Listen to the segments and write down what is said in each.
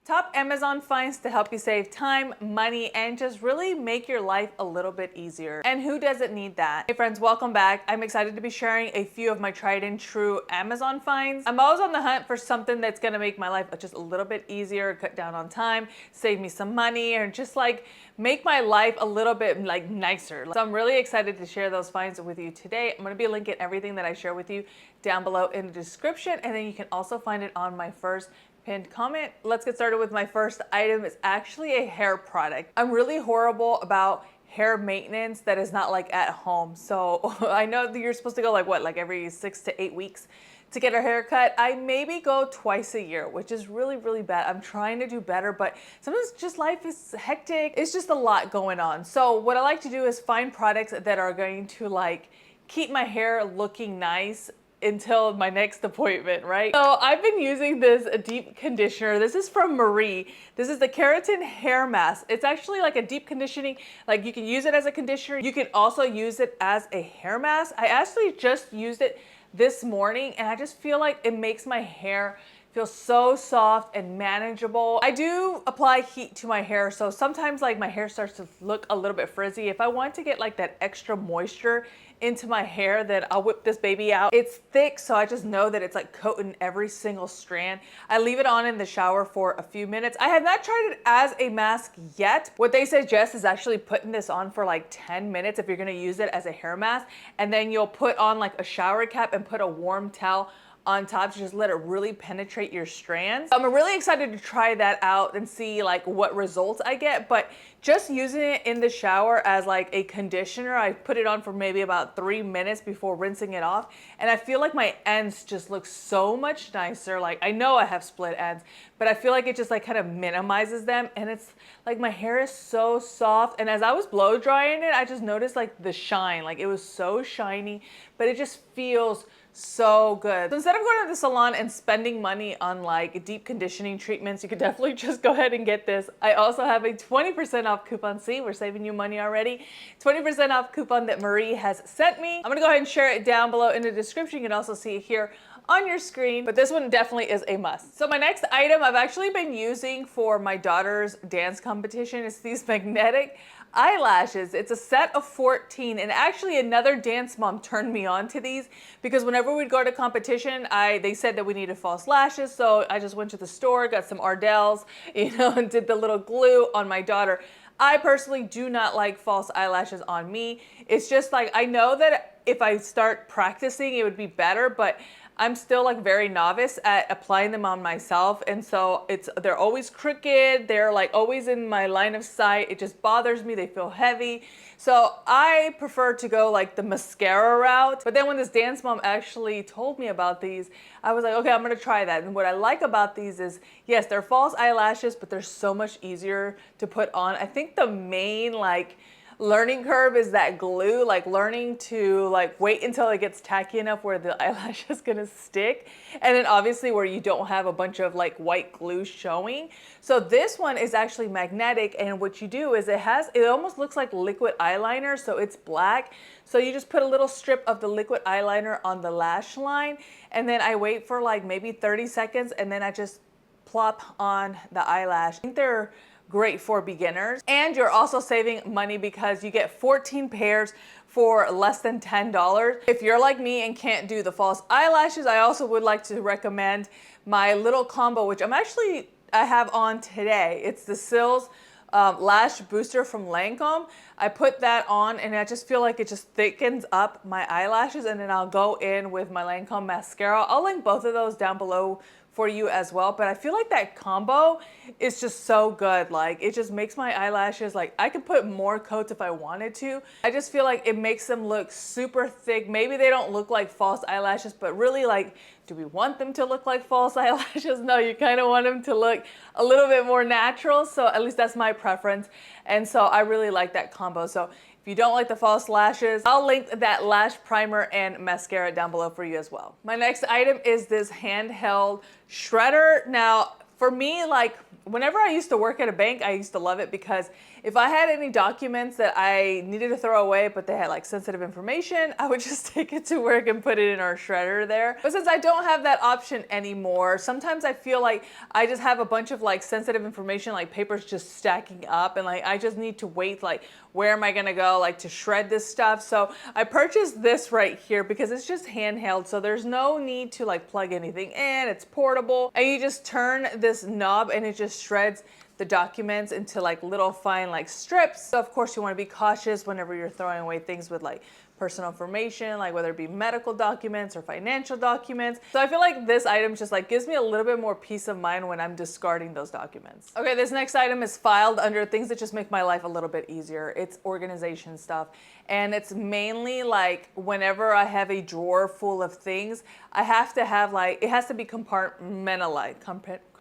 Top Amazon finds to help you save time, money, and just really make your life a little bit easier. And who doesn't need that? Hey friends, welcome back. I'm excited to be sharing a few of my tried and true Amazon finds. I'm always on the hunt for something that's gonna make my life just a little bit easier, cut down on time, save me some money, or just like make my life a little bit like nicer. So I'm really excited to share those finds with you today. I'm gonna be linking everything that I share with you down below in the description, and then you can also find it on my first pinned comment. Let's get started with my first item. It's actually a hair product. I'm really horrible about hair maintenance that is not like at home. So I know that you're supposed to go like every 6 to 8 weeks to get a haircut. I maybe go twice a year, which is really, really bad. I'm trying to do better, but sometimes just life is hectic. It's just a lot going on. So what I like to do is find products that are going to like keep my hair looking nice until my next appointment, right? So I've been using this deep conditioner. This is from Maree. This is the Keratin hair mask. It's actually like a deep conditioning, like you can use it as a conditioner. You can also use it as a hair mask. I actually just used it this morning and I just feel like it makes my hair feel so soft and manageable. I do apply heat to my hair, so sometimes like my hair starts to look a little bit frizzy. If I want to get like that extra moisture into my hair, then I'll whip this baby out. It's thick, so I just know that it's like coating every single strand. I leave it on in the shower for a few minutes. I have not tried it as a mask yet. What they suggest is actually putting this on for like 10 minutes if you're gonna use it as a hair mask, and then you'll put on like a shower cap and put a warm towel on top to just let it really penetrate your strands. I'm really excited to try that out and see like what results I get, but just using it in the shower as like a conditioner, I put it on for maybe about 3 minutes before rinsing it off, and I feel like my ends just look so much nicer. Like I know I have split ends, but I feel like it just like kind of minimizes them, and it's like my hair is so soft. And as I was blow drying it, I just noticed like the shine, like it was so shiny, but it just feels so good. So instead of going to the salon and spending money on like deep conditioning treatments, you could definitely just go ahead and get this. I also have a 20% off coupon. See, we're saving you money already. 20% off coupon that Maree has sent me. I'm gonna go ahead and share it down below in the description. You can also see it here on your screen, but this one definitely is a must. So my next item I've actually been using for my daughter's dance competition is these magnetic eyelashes. It's a set of 14, and actually another dance mom turned me on to these because whenever we'd go to competition, they said that we needed false lashes, so I just went to the store, got some Ardell's, and did the little glue on my daughter. I personally do not like false eyelashes on me. It's just like, I know that if I start practicing, it would be better, but I'm still like very novice at applying them on myself, and so they're always crooked, they're like always in my line of sight. It just bothers me, they feel heavy. So I prefer to go like the mascara route. But then when this dance mom actually told me about these, I was like, okay, I'm gonna try that. And what I like about these is, yes, they're false eyelashes, but they're so much easier to put on. I think the main like learning curve is that glue, like learning to like wait until it gets tacky enough where the eyelash is gonna stick, and then obviously where you don't have a bunch of like white glue showing. So this one is actually magnetic, and what you do is it almost looks like liquid eyeliner, so it's black. So you just put a little strip of the liquid eyeliner on the lash line, and then I wait for like maybe 30 seconds, and then I just plop on the eyelash. I think they're great for beginners, and you're also saving money because you get 14 pairs for less than $10. If you're like me and can't do the false eyelashes, I also would like to recommend my little combo, which I have on today. It's the Sills lash booster from Lancome. I put that on and I just feel like it just thickens up my eyelashes, and then I'll go in with my Lancome mascara. I'll link both of those down below for you as well, but I feel like that combo is just so good. Like it just makes my eyelashes, like I could put more coats if I wanted to. I just feel like it makes them look super thick. Maybe they don't look like false eyelashes, but really, like, do we want them to look like false eyelashes? No, you kind of want them to look a little bit more natural. So at least that's my preference. And so I really like that combo. So if you don't like the false lashes, I'll link that lash primer and mascara down below for you as well. My next item is this handheld shredder. Now, For me, like whenever I used to work at a bank, I used to love it because if I had any documents that I needed to throw away, but they had like sensitive information, I would just take it to work and put it in our shredder there. But since I don't have that option anymore, sometimes I feel like I just have a bunch of like sensitive information, like papers just stacking up, and like I just need to wait, like where am I gonna go like to shred this stuff? So I purchased this right here because it's just handheld, so there's no need to like plug anything in. It's portable, and you just turn this knob and it just shreds the documents into like little fine like strips. So of course you want to be cautious whenever you're throwing away things with like personal information, like whether it be medical documents or financial documents. So I feel like this item just like gives me a little bit more peace of mind when I'm discarding those documents. Okay, this next item is filed under things that just make my life a little bit easier. It's organization stuff. And it's mainly like whenever I have a drawer full of things, I have to have like, it has to be compartmentalized,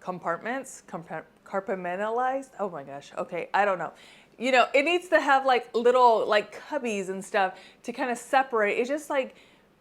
compartmentalized. Oh my gosh. Okay. I don't know. You know, it needs to have like little like cubbies and stuff to kind of separate. It just like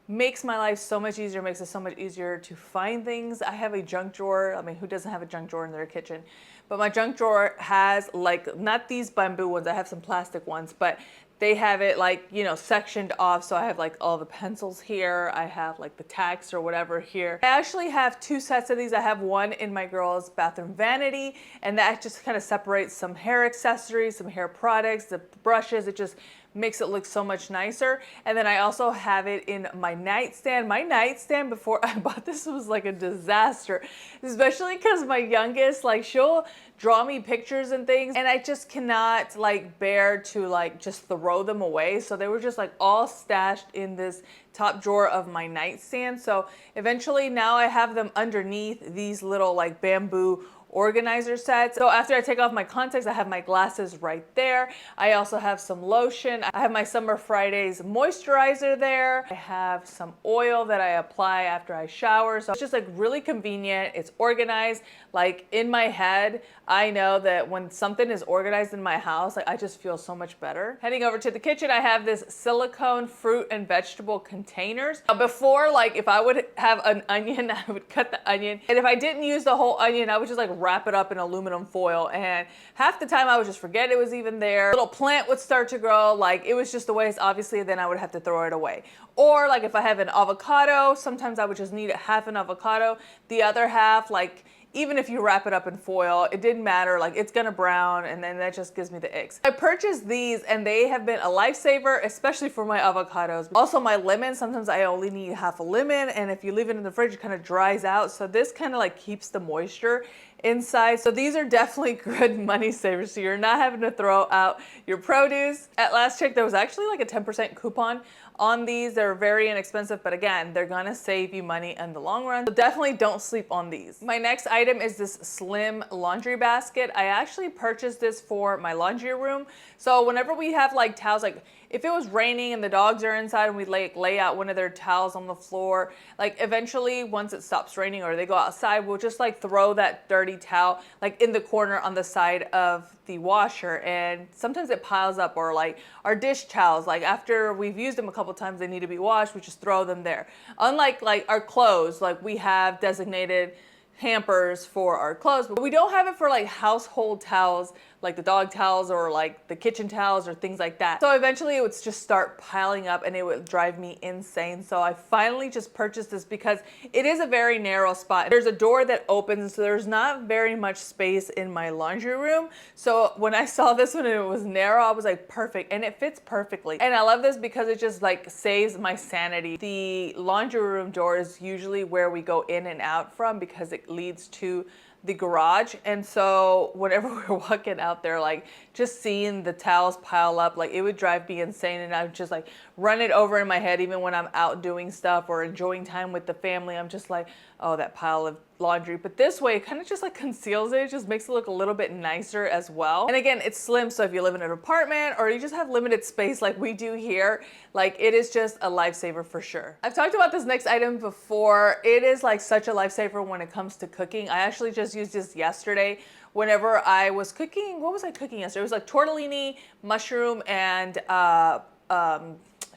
makes my life so much easier, makes it so much easier to find things. I have a junk drawer. I mean, who doesn't have a junk drawer in their kitchen? But my junk drawer has like, not these bamboo ones, I have some plastic ones, but they have it like, you know, sectioned off. So I have like all the pencils here. I have like the tacks or whatever here. I actually have two sets of these. I have one in my girl's bathroom vanity, and that just kind of separates some hair accessories, some hair products, the brushes. It just makes it look so much nicer. And then I also have it in my nightstand. My nightstand before I bought this was like a disaster, especially because my youngest, like she'll draw me pictures and things, and I just cannot like bear to like just throw them away. So they were just like all stashed in this top drawer of my nightstand. So eventually now I have them underneath these little like bamboo organizer sets. So after I take off my contacts, I have my glasses right there. I also have some lotion. I have my Summer Fridays moisturizer there. I have some oil that I apply after I shower. So it's just like really convenient. It's organized. Like in my head, I know that when something is organized in my house, like I just feel so much better. Heading over to the kitchen, I have this silicone fruit and vegetable containers. Before, like if I would have an onion, I would cut the onion. And if I didn't use the whole onion, I would just like wrap it up in aluminum foil. And half the time I would just forget it was even there. A little plant would start to grow. Like it was just a waste, obviously, then I would have to throw it away. Or like if I have an avocado, sometimes I would just need half an avocado. The other half, like even if you wrap it up in foil, it didn't matter, like it's gonna brown, and then that just gives me the icks. I purchased these and they have been a lifesaver, especially for my avocados. Also my lemon, sometimes I only need half a lemon, and if you leave it in the fridge, it kind of dries out. So this kind of like keeps the moisture inside. So these are definitely good money savers. So you're not having to throw out your produce. At last check, there was actually like a 10% coupon on these. They're very inexpensive, but again, they're gonna save you money in the long run. So definitely don't sleep on these. My next item is this slim laundry basket. I actually purchased this for my laundry room. So whenever we have like towels, like if it was raining and the dogs are inside and we lay out one of their towels on the floor, like eventually once it stops raining or they go outside, we'll just like throw that dirty towel like in the corner on the side of the washer, and sometimes it piles up. Or like our dish towels, like after we've used them a couple times, they need to be washed, we just throw them there. Unlike like our clothes, like we have designated hampers for our clothes, but we don't have it for like household towels, like the dog towels or like the kitchen towels or things like that. So eventually it would just start piling up and it would drive me insane. So I finally just purchased this because it is a very narrow spot. There's a door that opens, so there's not very much space in my laundry room. So when I saw this one and it was narrow, I was like, perfect, and it fits perfectly. And I love this because it just like saves my sanity. The laundry room door is usually where we go in and out from because it leads to the garage, and so whenever we're walking out there, like just seeing the towels pile up, like it would drive me insane, and I would just like run it over in my head. Even when I'm out doing stuff or enjoying time with the family, I'm just like, oh, that pile of laundry. But this way it kind of just like conceals it. It just makes it look a little bit nicer as well. And again, it's slim, so if you live in an apartment or you just have limited space like we do here, like it is just a lifesaver for sure. I've talked about this next item before. It is like such a lifesaver when it comes to cooking. I actually just used this yesterday whenever I was cooking. What was I cooking yesterday? It was like tortellini, mushroom, and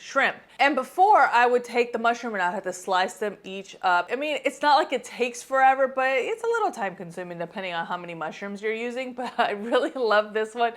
shrimp. And before, I would take the mushroom and I'd have to slice them each up. I mean, it's not like it takes forever, but it's a little time consuming depending on how many mushrooms you're using. But I really love this one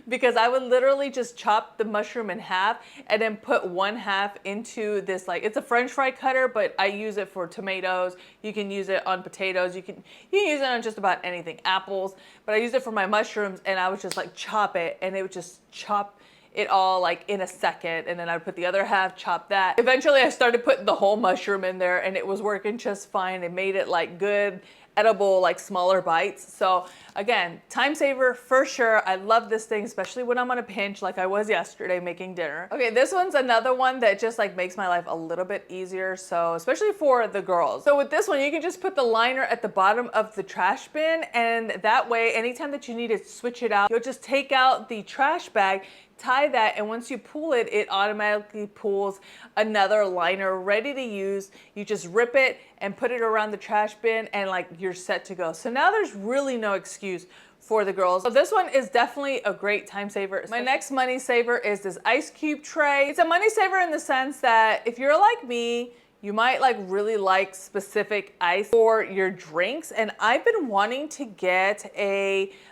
because I would literally just chop the mushroom in half and then put one half into this, like, it's a French fry cutter, but I use it for tomatoes. You can use it on potatoes. You can use it on just about anything, apples, but I use it for my mushrooms, and I would just like chop it, and it would just chop it all like in a second, and then I'd put the other half, chop that. Eventually I started putting the whole mushroom in there, and it was working just fine. It made it like good, edible, like smaller bites. So again, time saver for sure. I love this thing, especially when I'm on a pinch like I was yesterday making dinner. Okay, this one's another one that just like makes my life a little bit easier. So especially for the girls. So with this one, you can just put the liner at the bottom of the trash bin, and that way, anytime that you need to switch it out, you'll just take out the trash bag, tie that, and once you pull it, it automatically pulls another liner ready to use. You just rip it and put it around the trash bin, and like you're set to go. So now there's really no excuse for the girls. So this one is definitely a great time saver. My next money saver is this ice cube tray. It's a money saver in the sense that if you're like me, you might like really like specific ice for your drinks. And I've been wanting to get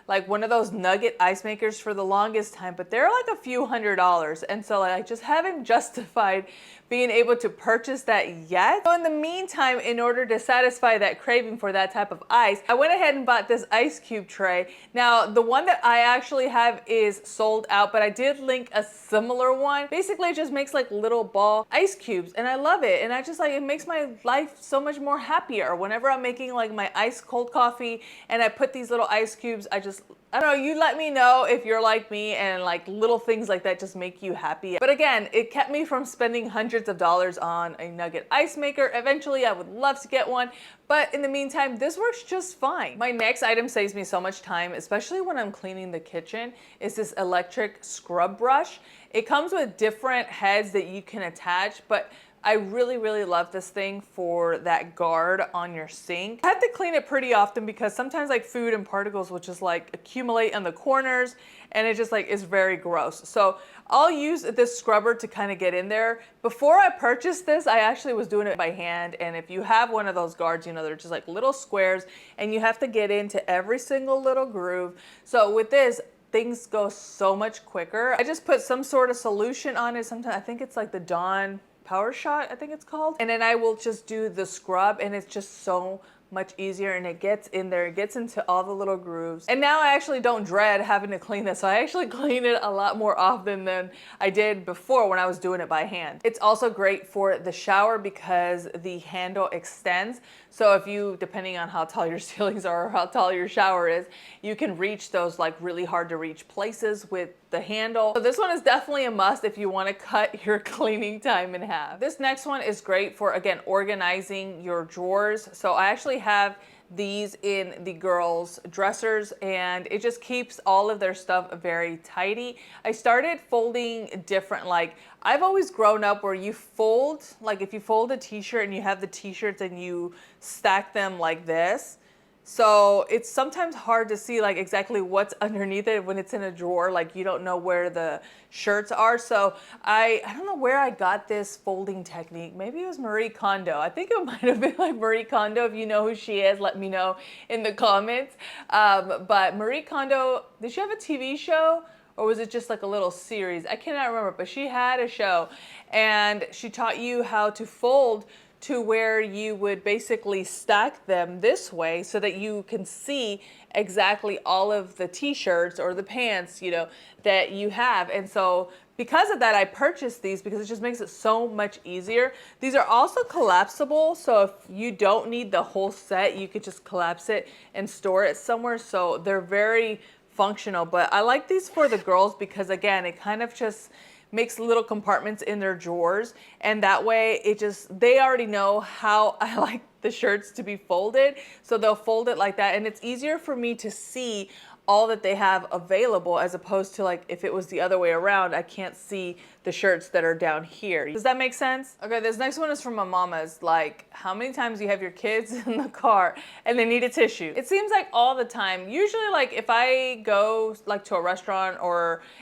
like one of those nugget ice makers for the longest time, but they're like a few $100s. And so I just haven't justified being able to purchase that yet. So in the meantime, in order to satisfy that craving for that type of ice, I went ahead and bought this ice cube tray. Now, the one that I actually have is sold out, but I did link a similar one. Basically, it just makes like little ball ice cubes, and I love it. And I just like, it makes my life so much more happier. Whenever I'm making like my ice cold coffee and I put these little ice cubes, I don't know, you let me know if you're like me and like little things like that just make you happy. But again, it kept me from spending hundreds of dollars on a nugget ice maker. Eventually, I would love to get one, but in the meantime, this works just fine. My next item saves me so much time, especially when I'm cleaning the kitchen, is this electric scrub brush. It comes with different heads that you can attach, but I really, really love this thing for that guard on your sink. I have to clean it pretty often because sometimes like food and particles will just like accumulate on the corners, and it just like is very gross. So I'll use this scrubber to kind of get in there. Before I purchased this, I actually was doing it by hand. And if you have one of those guards, you know, they're just like little squares and you have to get into every single little groove. So with this, things go so much quicker. I just put some sort of solution on it. Sometimes I think it's like the Dawn Power Shot, I think it's called. And then I will just do the scrub, and it's just so much easier, and it gets in there, it gets into all the little grooves. And now I actually don't dread having to clean this. So I actually clean it a lot more often than I did before when I was doing it by hand. It's also great for the shower because the handle extends. So if you, depending on how tall your ceilings are or how tall your shower is, you can reach those like really hard to reach places with the handle. So this one is definitely a must if you want to cut your cleaning time in half. This next one is great for, again, organizing your drawers. So I actually have these in the girls' dressers, and it just keeps all of their stuff very tidy. I started folding different, like I've always grown up where you fold, like if you fold a t-shirt and you have the t-shirts and you stack them like this. So it's sometimes hard to see like exactly what's underneath it when it's in a drawer, like you don't know where the shirts are. So I don't know where I got this folding technique. Maybe it was Marie Kondo. I think it might have been like Marie Kondo. If you know who she is, let me know in the comments. But Marie Kondo, did she have a TV show? Or was it just like a little series? I cannot remember, but she had a show and she taught you how to fold to where you would basically stack them this way so that you can see exactly all of the t-shirts or the pants, you know, that you have. And so because of that, I purchased these because it just makes it so much easier. These are also collapsible, so if you don't need the whole set, you could just collapse it and store it somewhere. So they're very functional, but I like these for the girls because again, it kind of just makes little compartments in their drawers, and that way it just, they already know how I like the shirts to be folded, so they'll fold it like that, and it's easier for me to see all that they have available, as opposed to like if it was the other way around, I can't see the shirts that are down here. Does that make sense? Okay, this next one is from my mama's. Like, how many times you have your kids in the car and they need a tissue? It seems like all the time. Usually like if I go like to a restaurant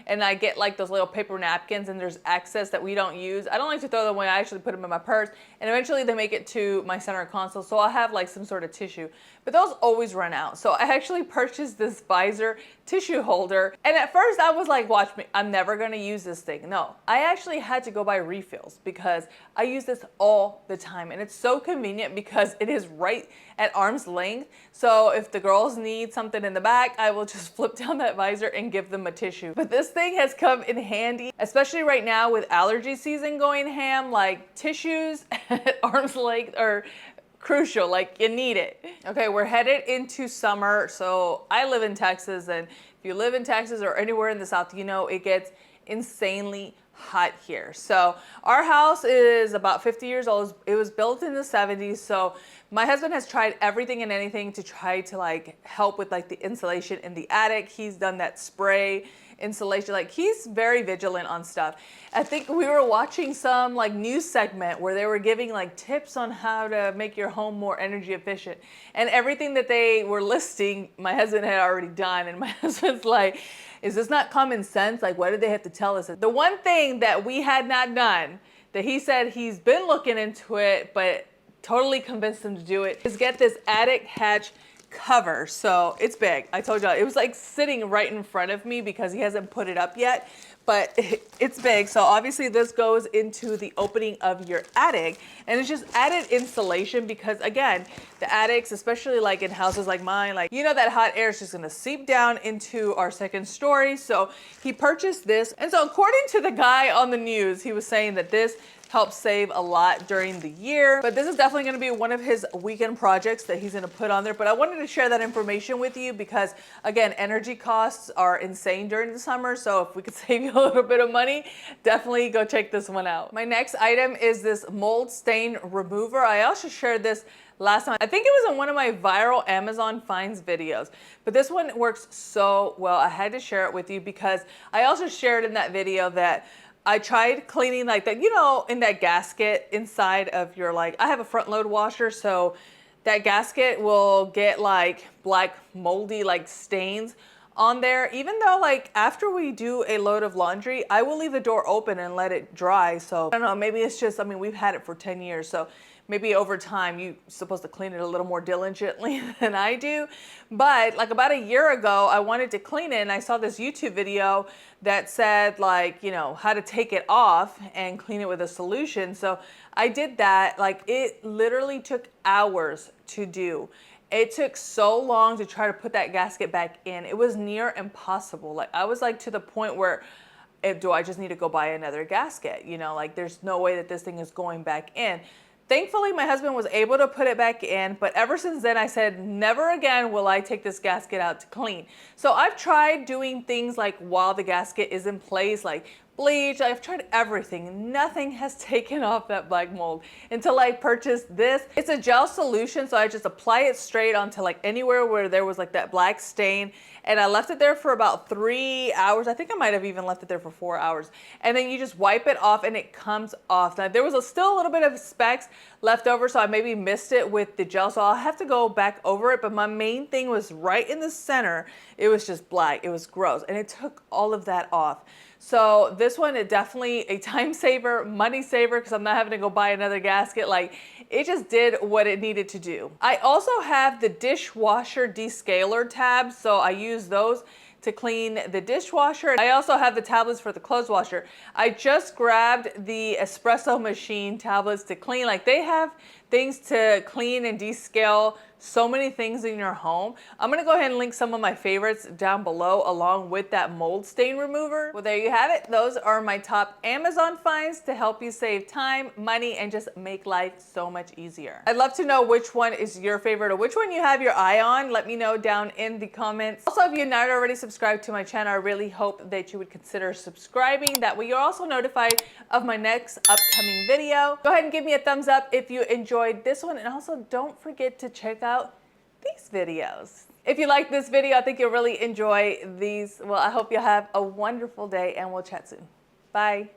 and I get like those little paper napkins and there's excess that we don't use, I don't like to throw them away. I actually put them in my purse, and eventually they make it to my center console, so I'll have like some sort of tissue. But those always run out. So I actually purchased this visor tissue holder. And at first I was like, watch me, I'm never gonna use this thing. No, I actually had to go buy refills because I use this all the time. And it's so convenient because it is right at arm's length. So if the girls need something in the back, I will just flip down that visor and give them a tissue. But this thing has come in handy, especially right now with allergy season going ham. Like, tissues at arm's length are crucial, like you need it. Okay, we're headed into summer. So I live in Texas, and if you live in Texas or anywhere in the South, you know it gets insanely hot here. So our house is about 50 years old. It was built in the 70s. So my husband has tried everything and anything to try to like help with like the insulation in the attic. He's done that spray insulation. Like, he's very vigilant on stuff. I think we were watching some like news segment where they were giving like tips on how to make your home more energy efficient, and everything that they were listing, my husband had already done. And my husband's like, is this not common sense? Like, why did they have to tell us? The one thing that we had not done, that he said he's been looking into it, but totally convinced him to do it, is get this attic hatch cover. So it's big. I told y'all it was like sitting right in front of me because he hasn't put it up yet, but it's big. So obviously this goes into the opening of your attic, and it's just added insulation because, again, the attics, especially like in houses like mine, like, you know, that hot air is just going to seep down into our second story. So he purchased this. And so according to the guy on the news, he was saying that this helps save a lot during the year. But this is definitely gonna be one of his weekend projects that he's gonna put on there. But I wanted to share that information with you because, again, energy costs are insane during the summer. So if we could save you a little bit of money, definitely go check this one out. My next item is this mold stain remover. I also shared this last time. I think it was in one of my viral Amazon finds videos, but this one works so well. I had to share it with you because I also shared in that video that I tried cleaning like that, you know, in that gasket inside of your, like, I have a front load washer, so that gasket will get like black moldy like stains on there. Even though like after we do a load of laundry, I will leave the door open and let it dry. So I don't know, maybe it's just, I mean, we've had it for 10 years. So maybe over time you're supposed to clean it a little more diligently than I do. But like about a year ago, I wanted to clean it and I saw this YouTube video that said like, you know, how to take it off and clean it with a solution. So I did that. Like, it literally took hours to do. It took so long to try to put that gasket back in. It was near impossible. Like, I was like to the point where, do I just need to go buy another gasket? You know, like there's no way that this thing is going back in. Thankfully, my husband was able to put it back in, but ever since then I said, never again will I take this gasket out to clean. So I've tried doing things like while the gasket is in place, like bleach. I've tried everything. Nothing has taken off that black mold until I purchased this. It's a gel solution, so I just apply it straight onto like anywhere where there was like that black stain, and I left it there for about 3 hours. I think I might have even left it there for 4 hours. And then you just wipe it off and it comes off. Now there was still a little bit of specks left over, so I maybe missed it with the gel, so I'll have to go back over it. But my main thing was right in the center. It was just black. It was gross, and it took all of that off. So this one is definitely a time saver, money saver, because I'm not having to go buy another gasket. Like, it just did what it needed to do. I also have the dishwasher descaler tabs, so I use those to clean the dishwasher. I also have the tablets for the clothes washer. I just grabbed the espresso machine tablets to clean. Like, they have things to clean and descale so many things in your home. I'm gonna go ahead and link some of my favorites down below along with that mold stain remover. Well, there you have it. Those are my top Amazon finds to help you save time, money, and just make life so much easier. I'd love to know which one is your favorite or which one you have your eye on. Let me know down in the comments. Also, if you're not already subscribed to my channel, I really hope that you would consider subscribing. That way you're also notified of my next upcoming video. Go ahead and give me a thumbs up if you enjoyed this one, and also don't forget to check out these videos. If you like this video, I think you'll really enjoy these. Well, I hope you have a wonderful day and we'll chat soon. Bye.